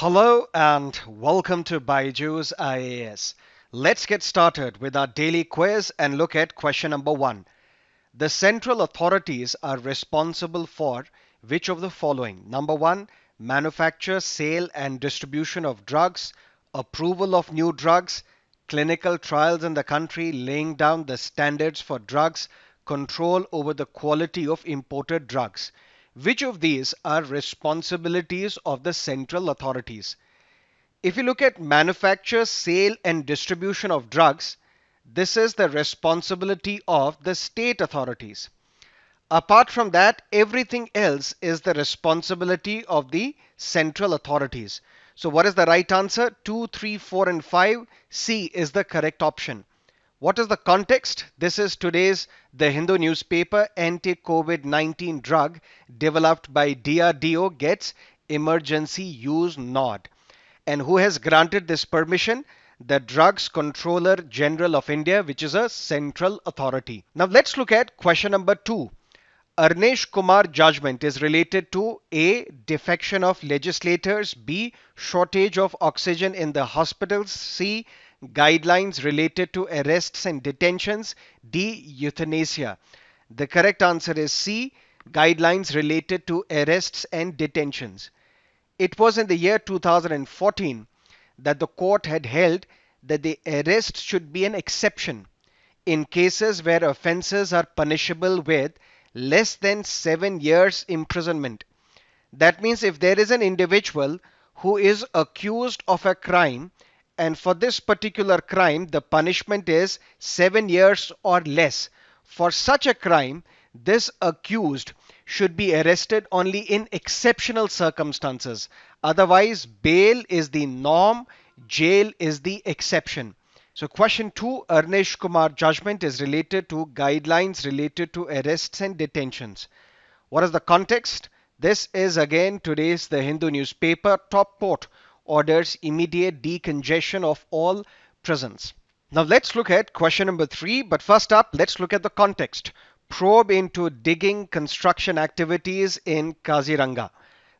Hello and welcome to BYJU'S IAS. Let's get started with our daily quiz and look at question number 1. The central authorities are responsible for which of the following? Number 1, manufacture, sale and distribution of drugs, approval of new drugs, clinical trials in the country, laying down the standards for drugs, control over the quality of imported drugs. Which of these are responsibilities of the central authorities? If you look at manufacture, sale and distribution of drugs, this is the responsibility of the state authorities. Apart from that, everything else is the responsibility of the central authorities. So what is the right answer? 2, 3, 4 and 5. C is the correct option. What is the context? This is today's The Hindu newspaper. Anti-COVID-19 drug developed by DRDO gets emergency use nod. And who has granted this permission? The Drugs Controller General of India, which is a central authority. Now let's look at question number 2. Arnesh Kumar judgment is related to A. Defection of legislators, B. Shortage of oxygen in the hospitals, C. Guidelines related to arrests and detentions, D. Euthanasia. The correct answer is C. Guidelines related to arrests and detentions. It was in the year 2014 that the court had held that the arrest should be an exception in cases where offences are punishable with less than 7 years imprisonment. That means if there is an individual who is accused of a crime, and for this particular crime the punishment is 7 years or less, for such a crime this accused should be arrested only in exceptional circumstances. Otherwise, bail is the norm, jail is the exception. So question 2, Arnesh Kumar judgment is related to guidelines related to arrests and detentions. What is the context? This is again today's The Hindu newspaper. Top court orders immediate decongestion of all prisons. Now let's look at question number 3, but first up let's look at the context. Probe into digging construction activities in Kaziranga.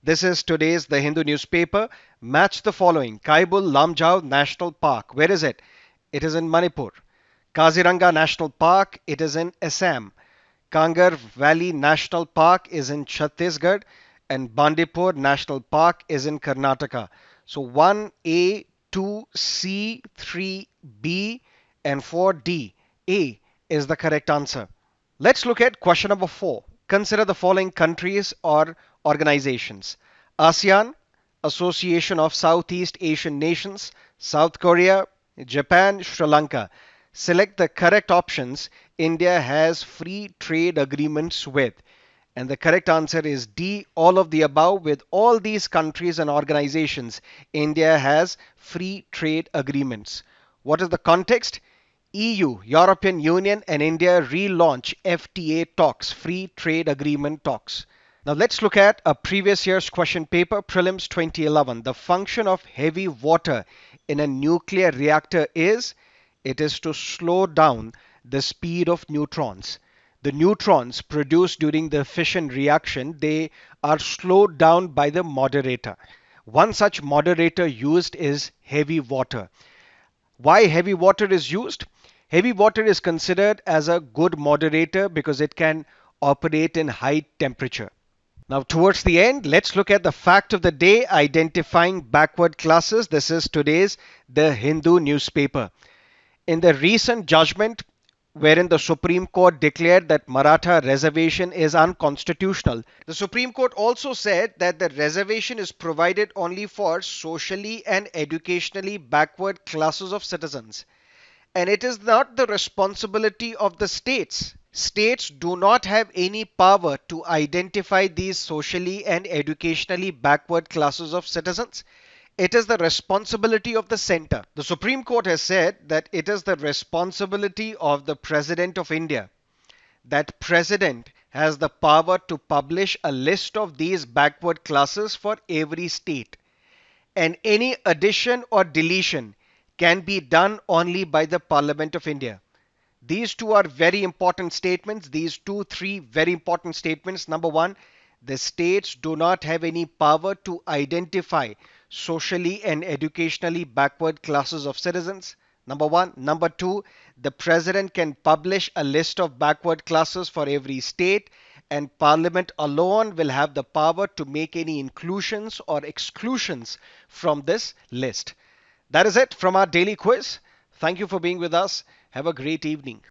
This is today's The Hindu newspaper. Match the following. Kaibul Lamjao National Park. Where is it? It is in Manipur. Kaziranga National Park, it is in Assam. Kangar Valley National Park is in Chattisgarh, and Bandipur National Park is in Karnataka. So 1A, 2C, 3B and 4D. A is the correct answer. Let's look at question number 4. Consider the following countries or organizations. ASEAN, Association of Southeast Asian Nations, South Korea, Japan, Sri Lanka. Select the correct options India has free trade agreements with. And the correct answer is D, all of the above. With all these countries and organizations, India has free trade agreements. What is the context? EU, European Union and India relaunch FTA talks, free trade agreement talks. Now let's look at a previous year's question paper, Prelims 2011. The function of heavy water in a nuclear reactor is, it is to slow down the speed of neutrons. The neutrons produced during the fission reaction, they are slowed down by the moderator. One such moderator used is heavy water. Why heavy water is used? Heavy water is considered as a good moderator because it can operate in high temperature. Now, towards the end, let's look at the fact of the day, identifying backward classes. This is today's The Hindu newspaper. In the recent judgment, wherein the Supreme Court declared that Maratha reservation is unconstitutional, the Supreme Court also said that the reservation is provided only for socially and educationally backward classes of citizens. And it is not the responsibility of the states. States do not have any power to identify these socially and educationally backward classes of citizens. It is the responsibility of the center. The Supreme Court has said that it is the responsibility of the President of India. That President has the power to publish a list of these backward classes for every state. And any addition or deletion can be done only by the Parliament of India. These two are very important statements. These three very important statements. Number one, the states do not have any power to identify socially and educationally backward classes of citizens? Number one. Number two, the president can publish a list of backward classes for every state, and parliament alone will have the power to make any inclusions or exclusions from this list. That is it from our daily quiz. Thank you for being with us. Have a great evening.